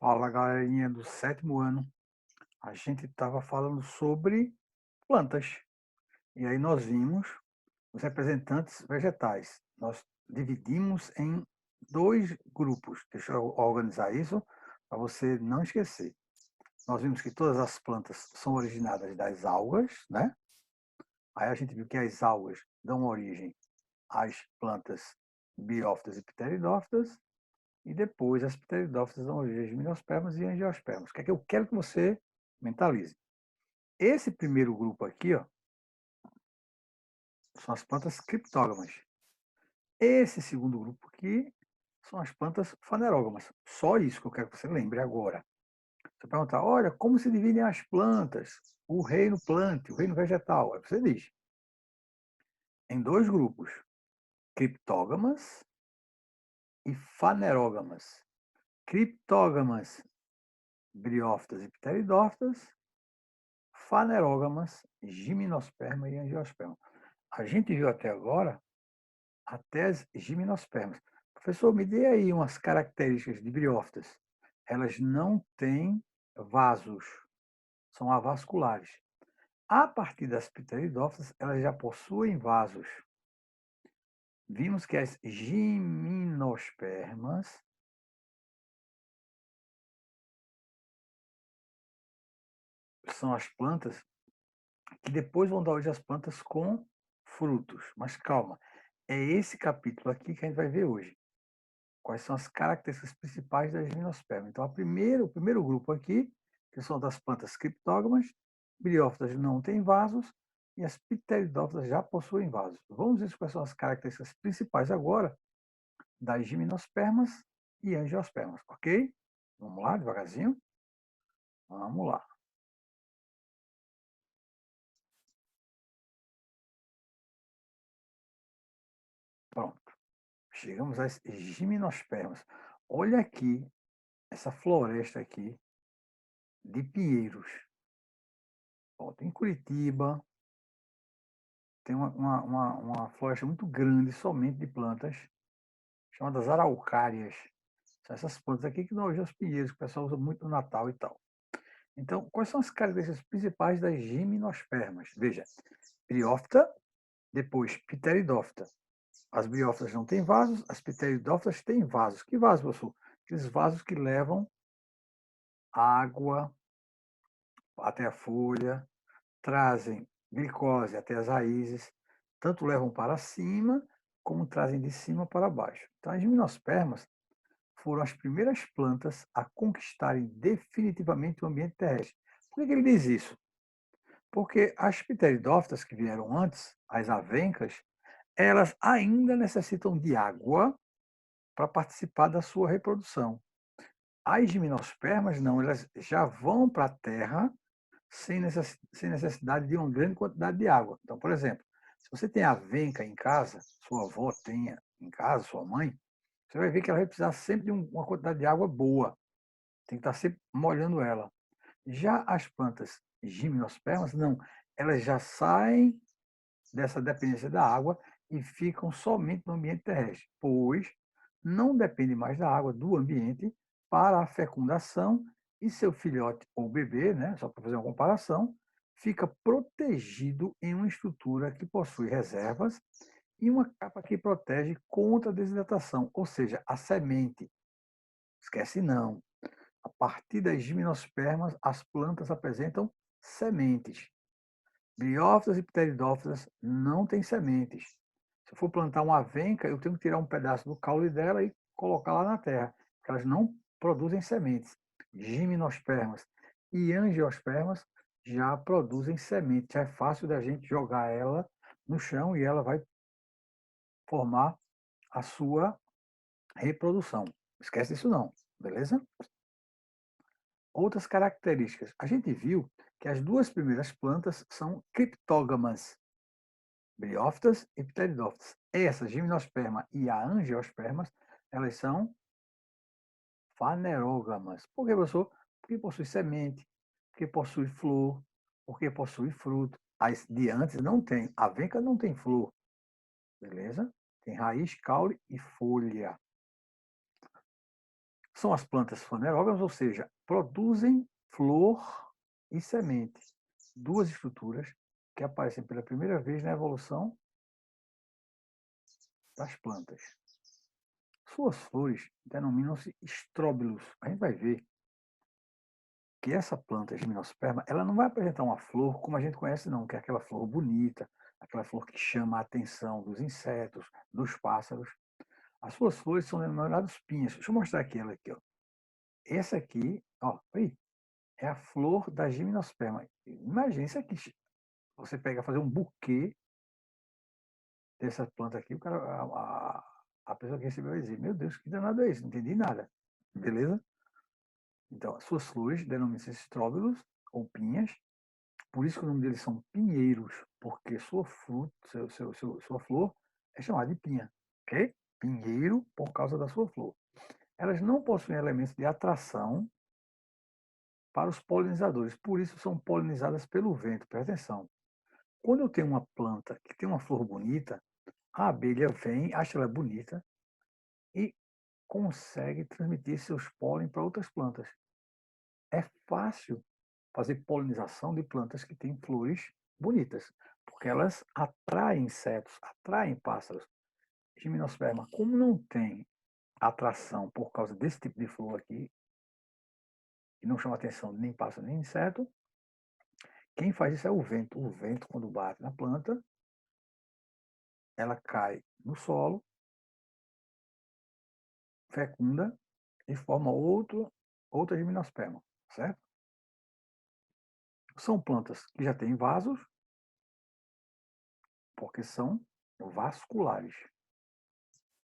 Fala, galerinha do sétimo ano. A gente estava falando sobre plantas. E aí nós vimos os representantes vegetais. Nós dividimos em dois grupos. Deixa eu organizar isso para você não esquecer. Nós vimos que todas as plantas são originadas das algas, né? Aí a gente viu que as algas dão origem às plantas biófitas e pteridófitas. E depois as pteridófitas dão origem às gimnospermas e angiospermas. O que é que eu quero que você mentalize? Esse primeiro grupo aqui, ó, são as plantas criptógamas. Esse segundo grupo aqui são as plantas fanerógamas. Só isso que eu quero que você lembre agora. Você perguntar, olha, como se dividem as plantas? O reino plante, o reino vegetal. Aí você diz, em dois grupos, criptógamas e fanerógamas. Criptógamas, briófitas e pteridófitas, fanerógamas, gimnosperma e angiosperma. A gente viu até agora até as gimnospermas. Professor, me dê aí umas características de briófitas. Elas não têm vasos, são avasculares. A partir das pteridófitas, elas já possuem vasos. Vimos que as gimnospermas são as plantas que depois vão dar origem às plantas com frutos. Mas calma, é esse capítulo aqui que a gente vai ver hoje. Quais são as características principais das gimnospermas. Então, o primeiro grupo aqui, que são das plantas criptógamas, briófitas não têm vasos e as pteridófitas já possuem vasos. Vamos ver quais são as características principais agora das gimnospermas e angiospermas, ok? Vamos lá, devagarzinho. Vamos lá. Pronto. Chegamos às gimnospermas. Olha aqui, essa floresta aqui de pinheiros. Ó, tem Curitiba, tem uma floresta muito grande somente de plantas, chamadas araucárias. São essas plantas aqui que dão origem aos pinheiros, que o pessoal usa muito no Natal e tal. Então, quais são as características principais das gimnospermas? Veja, briófita, depois pteridófita. As briófitas não têm vasos, as pteridófitas têm vasos. Que vasos, professor? Aqueles vasos que levam água até a folha, trazem glicose até as raízes, tanto levam para cima, como trazem de cima para baixo. Então, as gimnospermas foram as primeiras plantas a conquistarem definitivamente o ambiente terrestre. Por que ele diz isso? Porque as pteridófitas que vieram antes, as avencas, elas ainda necessitam de água para participar da sua reprodução. As gimnospermas não, elas já vão para a terra sem necessidade de uma grande quantidade de água. Então, por exemplo, se você tem avenca em casa, sua avó tenha em casa, sua mãe, você vai ver que ela vai precisar sempre de uma quantidade de água boa. Tem que estar sempre molhando ela. Já as plantas gimnospermas, não. Elas já saem dessa dependência da água e ficam somente no ambiente terrestre, pois não depende mais da água do ambiente para a fecundação e seu filhote ou bebê, né, só para fazer uma comparação, fica protegido em uma estrutura que possui reservas e uma capa que protege contra a desidratação, ou seja, a semente. Esquece não. A partir das gimnospermas, as plantas apresentam sementes. Briófitas e pteridófitas não têm sementes. Se eu for plantar uma avenca, eu tenho que tirar um pedaço do caule dela e colocar lá na terra, porque elas não produzem sementes. Gimnospermas e angiospermas já produzem sementes. Já é fácil da gente jogar ela no chão e ela vai formar a sua reprodução. Esquece isso não, beleza? Outras características. A gente viu que as duas primeiras plantas são criptógamas, briófitas e pteridófitas. Essas, gimnosperma e a angiospermas, elas são fanerógamas. Por que, professor? Porque possui semente, porque possui flor, porque possui fruto. As de antes não tem. A avenca não tem flor, beleza? Tem raiz, caule e folha. São as plantas fanerógamas, ou seja, produzem flor e semente. Duas estruturas que aparecem pela primeira vez na evolução das plantas. Suas flores denominam-se estróbilos. A gente vai ver que essa planta, a gimnosperma, ela não vai apresentar uma flor como a gente conhece, não, que é aquela flor bonita, aquela flor que chama a atenção dos insetos, dos pássaros. As suas flores são denominadas pinhas. Deixa eu mostrar aqui ela aqui, ó. Essa aqui, ó, aí, é a flor da gimnosperma. Imagina isso aqui. Você pega fazer um buquê dessa planta aqui, o cara, a pessoa que recebeu vai dizer, meu Deus, que danado é isso? Não entendi nada. Beleza? Então, as suas flores denominam-se estróbilos ou pinhas. Por isso que o nome deles são pinheiros, porque sua sua flor é chamada de pinha. Ok? Pinheiro por causa da sua flor. Elas não possuem elementos de atração para os polinizadores, por isso são polinizadas pelo vento. Presta atenção. Quando eu tenho uma planta que tem uma flor bonita, a abelha vem, acha ela bonita e consegue transmitir seus pólen para outras plantas. É fácil fazer polinização de plantas que têm flores bonitas, porque elas atraem insetos, atraem pássaros. Gimnosperma, como não tem atração por causa desse tipo de flor aqui, que não chama atenção nem pássaro nem inseto, quem faz isso é o vento. O vento, quando bate na planta, ela cai no solo, fecunda e forma outra gimnosperma, certo? São plantas que já têm vasos, porque são vasculares,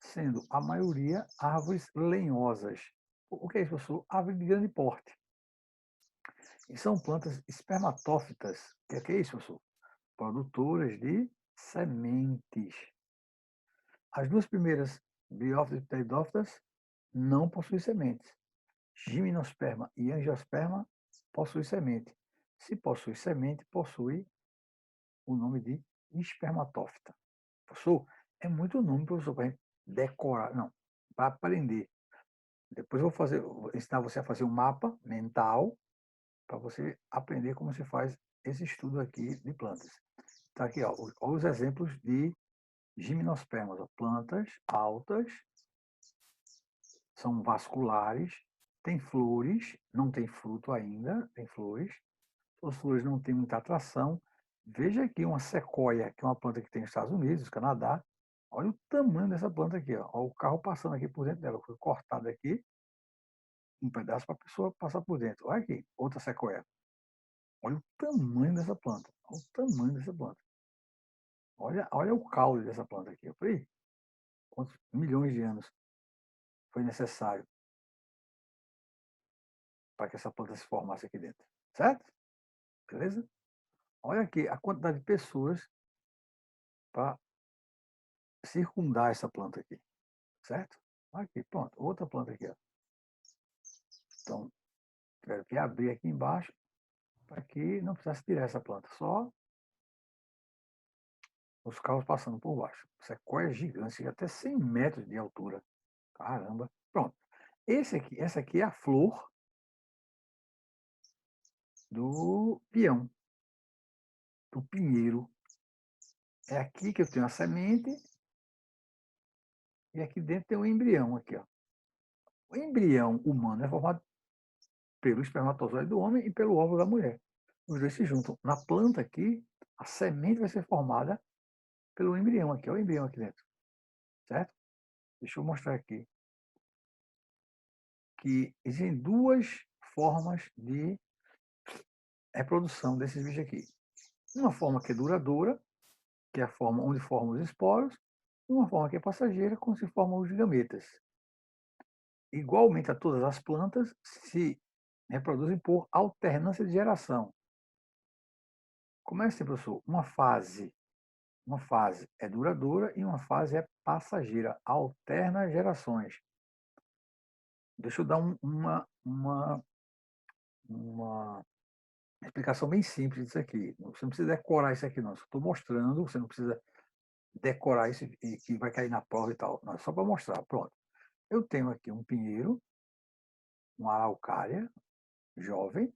sendo a maioria árvores lenhosas. O que é isso, professor? Árvore de grande porte. E são plantas espermatófitas. O que é isso, professor? Produtoras de sementes. As duas primeiras, Biófitas e Pteridófitas, não possuem sementes. Gimnosperma e Angiosperma possuem semente. Se possui semente, possui o nome de espermatófita. Professor, é muito nome, professor, para decorar. Não, para aprender. Depois eu vou ensinar você a fazer um mapa mental para você aprender como se faz esse estudo aqui de plantas. Está aqui, ó, os exemplos de gimnospermas. Ó, plantas altas, são vasculares, têm flores, não tem fruto ainda, tem flores. As flores não têm muita atração. Veja aqui uma sequoia, que é uma planta que tem nos Estados Unidos, Canadá. Olha o tamanho dessa planta aqui. Ó. Olha o carro passando aqui por dentro dela. Foi cortado aqui um pedaço para a pessoa passar por dentro. Olha aqui, outra sequoia. Olha o tamanho dessa planta. Olha o tamanho dessa planta. Olha o caule dessa planta aqui. Eu falei, quantos milhões de anos foi necessário para que essa planta se formasse aqui dentro. Certo? Beleza? Olha aqui a quantidade de pessoas para circundar essa planta aqui. Certo? Aqui, pronto. Outra planta aqui. Ó. Então, tiveram que abrir aqui embaixo para que não precisasse tirar essa planta. Só os carros passando por baixo. Sequoia gigante, até 100 metros de altura. Caramba. Pronto. Essa aqui é a flor do peão, do pinheiro. É aqui que eu tenho a semente e aqui dentro tem o embrião. Aqui, ó. O embrião humano é formado pelo espermatozoide do homem e pelo óvulo da mulher. Os dois se juntam. Na planta aqui, a semente vai ser formada pelo embrião aqui. Olha o embrião aqui dentro. Certo? Deixa eu mostrar aqui. Que existem duas formas de reprodução desses bichos aqui. Uma forma que é duradoura, que é a forma onde formam os esporos, e uma forma que é passageira, quando se formam os gametas. Igualmente a todas as plantas, se reproduzem por alternância de geração. Como é assim, professor? Uma fase é duradoura e uma fase é passageira, alterna gerações. Deixa eu dar uma explicação bem simples disso aqui. Você não precisa decorar isso aqui, não. Estou mostrando, você não precisa decorar isso e que vai cair na prova e tal. Não, é só para mostrar. Pronto. Eu tenho aqui um pinheiro, uma araucária jovem,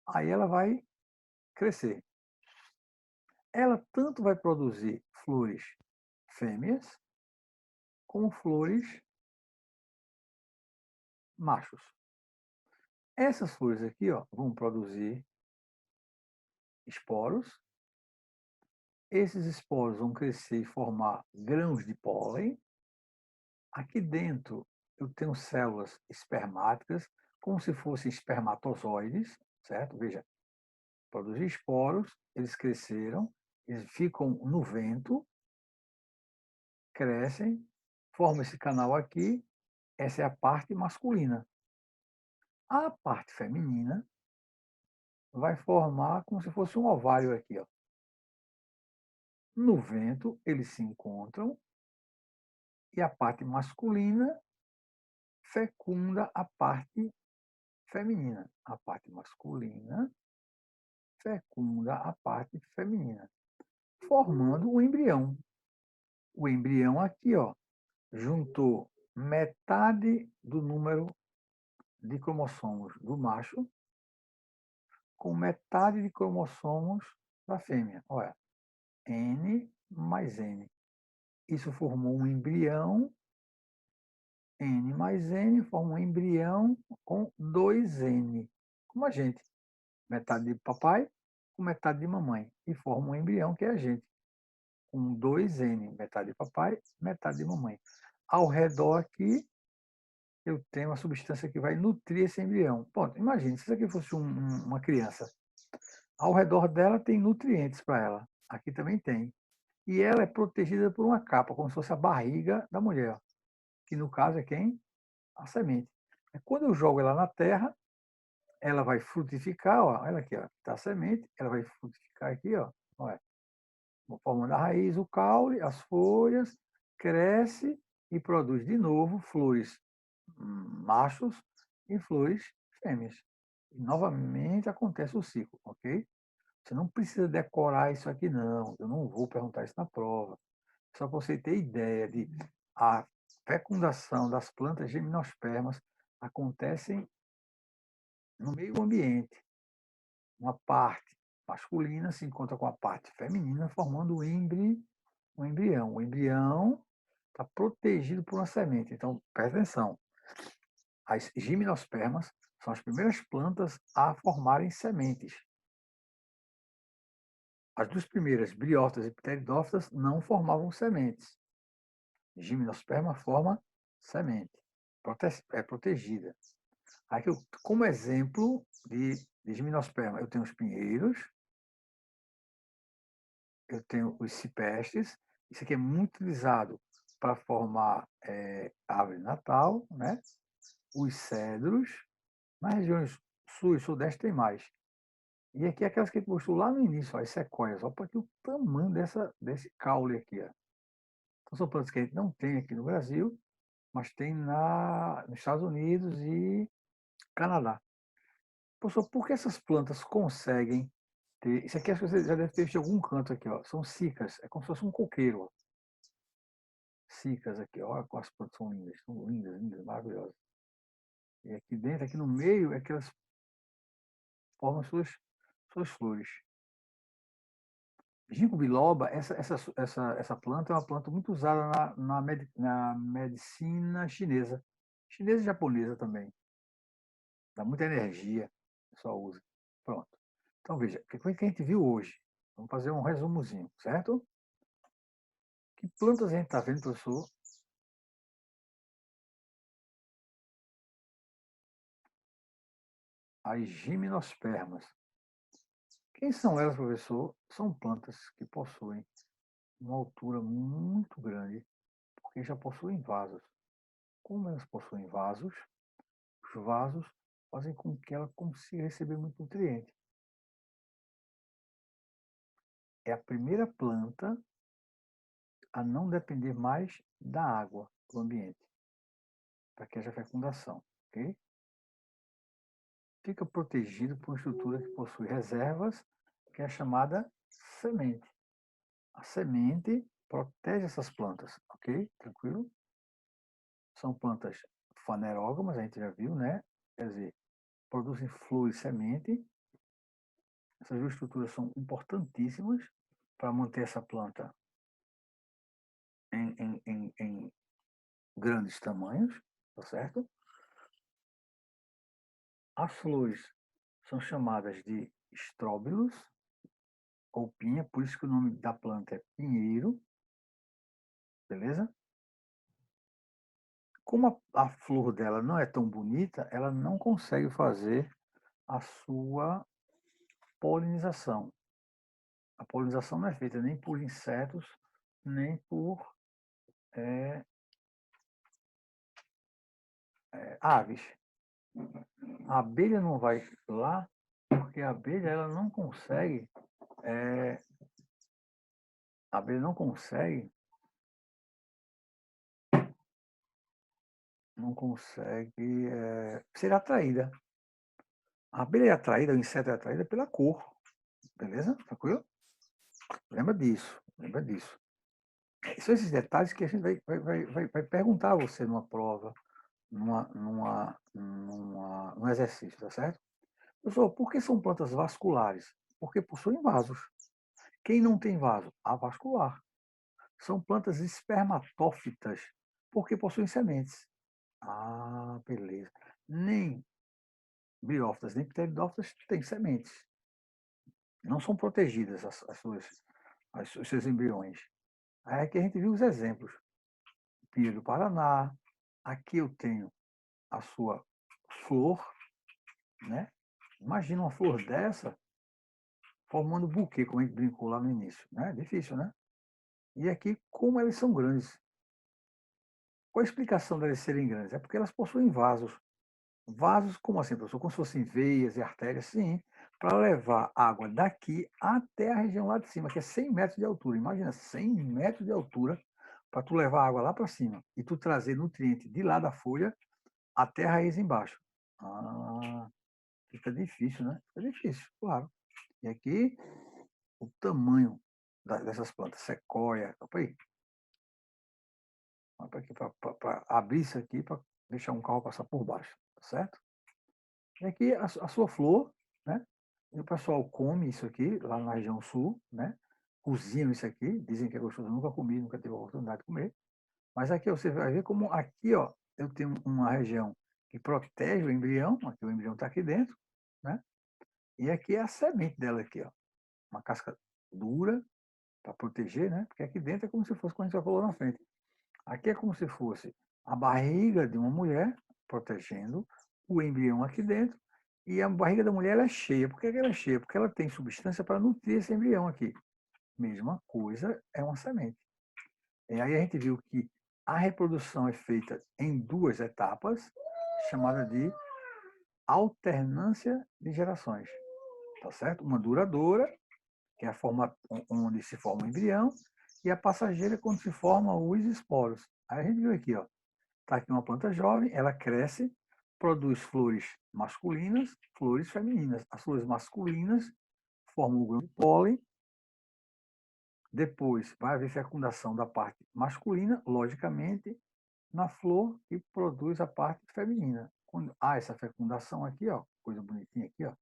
aí ela vai crescer. Ela tanto vai produzir flores fêmeas, como flores machos. Essas flores aqui, ó, vão produzir esporos. Esses esporos vão crescer e formar grãos de pólen. Aqui dentro eu tenho células espermáticas, como se fossem espermatozoides, certo? Veja, produzir esporos, eles cresceram, eles ficam no vento, crescem, formam esse canal aqui, essa é a parte masculina. A parte feminina vai formar como se fosse um ovário aqui, ó. No vento, eles se encontram e a parte masculina fecunda a parte feminina. A parte masculina fecunda a parte feminina, formando o embrião. O embrião aqui, ó, juntou metade do número de cromossomos do macho com metade de cromossomos da fêmea. Olha, N mais N. Isso formou um embrião, N mais N forma um embrião com 2N. Como a gente. Metade de papai com metade de mamãe. E forma um embrião que é a gente. Com 2N. Metade de papai, metade de mamãe. Ao redor aqui, eu tenho uma substância que vai nutrir esse embrião. Pronto, imagine, se isso aqui fosse uma criança. Ao redor dela tem nutrientes para ela. Aqui também tem. E ela é protegida por uma capa, como se fosse a barriga da mulher, que no caso é quem? A semente. Quando eu jogo ela na terra, ela vai frutificar, ó, olha aqui, ó, tá a semente, ela vai frutificar aqui, ó, olha, formando a raiz, o caule, as folhas, cresce e produz de novo flores machos e flores fêmeas. E novamente acontece o ciclo, ok? Você não precisa decorar isso aqui, não. Eu não vou perguntar isso na prova. Só para você ter ideia de a fecundação das plantas gimnospermas acontecem no meio ambiente. Uma parte masculina se encontra com a parte feminina, formando um embrião. O embrião está protegido por uma semente. Então, presta atenção. As gimnospermas são as primeiras plantas a formarem sementes. As duas primeiras, briófitas e pteridófitas, não formavam sementes. Gimnosperma forma semente, é protegida. Aqui, como exemplo de gimnosperma, eu tenho os pinheiros, eu tenho os ciprestes. Isso aqui é muito utilizado para formar árvore de Natal, né? Os cedros. Nas regiões sul e sudeste tem mais. E aqui aquelas que a gente mostrou lá no início, ó, as sequoias. Olha para aqui o tamanho desse caule aqui. Ó. Então, são plantas que a gente não tem aqui no Brasil, mas tem nos Estados Unidos e Canadá. Professor, por que essas plantas conseguem ter... Isso aqui acho que você já deve ter visto em algum canto aqui, ó. São cicas, é como se fosse um coqueiro. Ó. Cicas aqui, olha como as plantas são lindas, lindas, maravilhosas. E aqui dentro, aqui no meio, é que elas formam suas flores. Ginkgo biloba, essa planta é uma planta muito usada na medicina chinesa. Chinesa e japonesa também. Dá muita energia, o pessoal usa. Pronto. Então, veja, o que foi que a gente viu hoje? Vamos fazer um resumozinho, certo? Que plantas a gente está vendo, professor? As gimnospermas. Quem são elas, professor? São plantas que possuem uma altura muito grande, porque já possuem vasos. Como elas possuem vasos, os vasos fazem com que ela consiga receber muito nutriente. É a primeira planta a não depender mais da água do ambiente, para que haja fecundação, ok? Fica protegido por uma estrutura que possui reservas, que é chamada semente. A semente protege essas plantas, ok? Tranquilo? São plantas fanerógamas, a gente já viu, né? Quer dizer, produzem flores semente. Essas duas estruturas são importantíssimas para manter essa planta em grandes tamanhos, tá certo? As flores são chamadas de estróbilos ou pinha, por isso que o nome da planta é pinheiro, beleza? Como a flor dela não é tão bonita, ela não consegue fazer a sua polinização. A polinização não é feita nem por insetos, nem por aves. A abelha não vai lá porque a abelha ela não consegue, a abelha não consegue ser atraída. A abelha é atraída, o inseto é atraído pela cor, beleza? Tranquilo? Lembra disso, lembra disso. São esses detalhes que a gente vai perguntar a você numa prova, num exercício, tá certo? Pessoal, por que são plantas vasculares? Porque possuem vasos. Quem não tem vaso? Avascular. São plantas espermatófitas, porque possuem sementes. Ah, beleza. Nem briófitas, nem pteridófitas têm sementes. Não são protegidas os seus embriões. Aí aqui a gente viu os exemplos. Pia do Paraná. Aqui eu tenho a sua flor, né? Imagina uma flor dessa formando buquê, como a gente brincou lá no início. Né? Difícil, né? E aqui, como elas são grandes. Qual a explicação delas serem grandes? É porque elas possuem vasos. Vasos, como assim, professor? Como se fossem veias e artérias, sim, para levar água daqui até a região lá de cima, que é 100 metros de altura. Imagina, 100 metros de altura para tu levar água lá para cima e tu trazer nutriente de lá da folha até a raiz embaixo. Ah, fica difícil, né? Fica difícil, claro. E aqui, o tamanho dessas plantas, sequoia, opa aí, para abrir isso aqui, para deixar um carro passar por baixo, tá certo? E aqui a sua flor, né? E o pessoal come isso aqui, lá na região sul, né? Cozinham isso aqui, dizem que é gostoso, eu nunca comi, nunca tive a oportunidade de comer. Mas aqui você vai ver como aqui, ó, eu tenho uma região que protege o embrião, aqui o embrião está aqui dentro, né? E aqui é a semente dela aqui, ó, uma casca dura para proteger, né? Porque aqui dentro é como se fosse, como a gente já falou na frente, aqui é como se fosse a barriga de uma mulher protegendo o embrião aqui dentro e a barriga da mulher ela é cheia. Por que ela é cheia? Porque ela tem substância para nutrir esse embrião aqui. Mesma coisa é uma semente. E aí a gente viu que a reprodução é feita em duas etapas, chamada de alternância de gerações. Tá certo? Uma duradoura, que é a forma onde se forma o embrião, e a passageira, quando se formam os esporos. Aí a gente viu aqui, ó, tá aqui uma planta jovem, ela cresce, produz flores masculinas, flores femininas. As flores masculinas formam o grão de pólen, depois vai haver fecundação da parte masculina, logicamente, na flor que produz a parte feminina. Quando há essa fecundação aqui, ó, coisa bonitinha aqui, ó,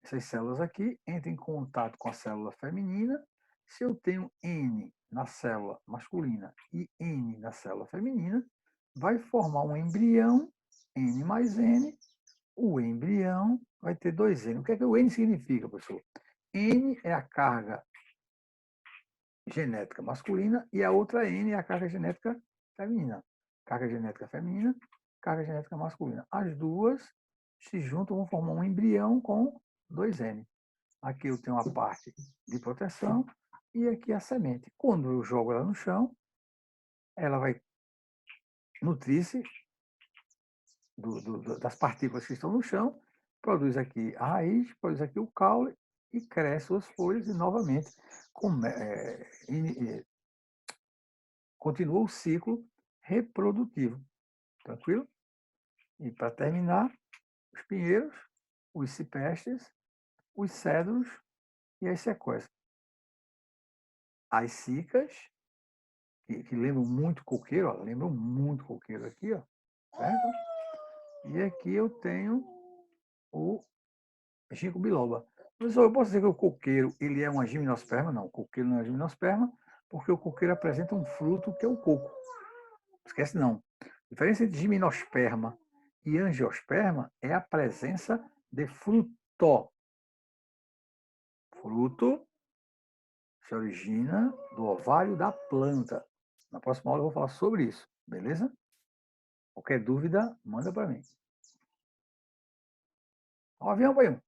essas células aqui entram em contato com a célula feminina. Se eu tenho N na célula masculina e N na célula feminina, vai formar um embrião, N mais N. O embrião vai ter 2N. O que é que o N significa, professor? N é a carga genética masculina e a outra N é a carga genética feminina. Carga genética feminina, carga genética masculina. As duas se juntam, vão formar um embrião com 2N. Aqui eu tenho a parte de proteção e aqui a semente. Quando eu jogo ela no chão, ela vai nutrir-se das partículas que estão no chão, produz aqui a raiz, produz aqui o caule e cresce suas folhas e novamente continua o ciclo reprodutivo. Tranquilo? E para terminar, os pinheiros, os ciprestes, os cedros e as sequoias. As cicas, que lembram muito coqueiro, ó, lembram muito coqueiro aqui, ó, certo? E aqui eu tenho o ginkgo biloba. Professor, eu posso dizer que o coqueiro ele é uma gimnosperma? Não, o coqueiro não é gimnosperma, porque o coqueiro apresenta um fruto que é o coco. Esquece não. A diferença entre gimnosperma e angiosperma é a presença de fruto. Fruto se origina do ovário da planta. Na próxima aula eu vou falar sobre isso, beleza? Qualquer dúvida, manda para mim. Ó, avião, pai.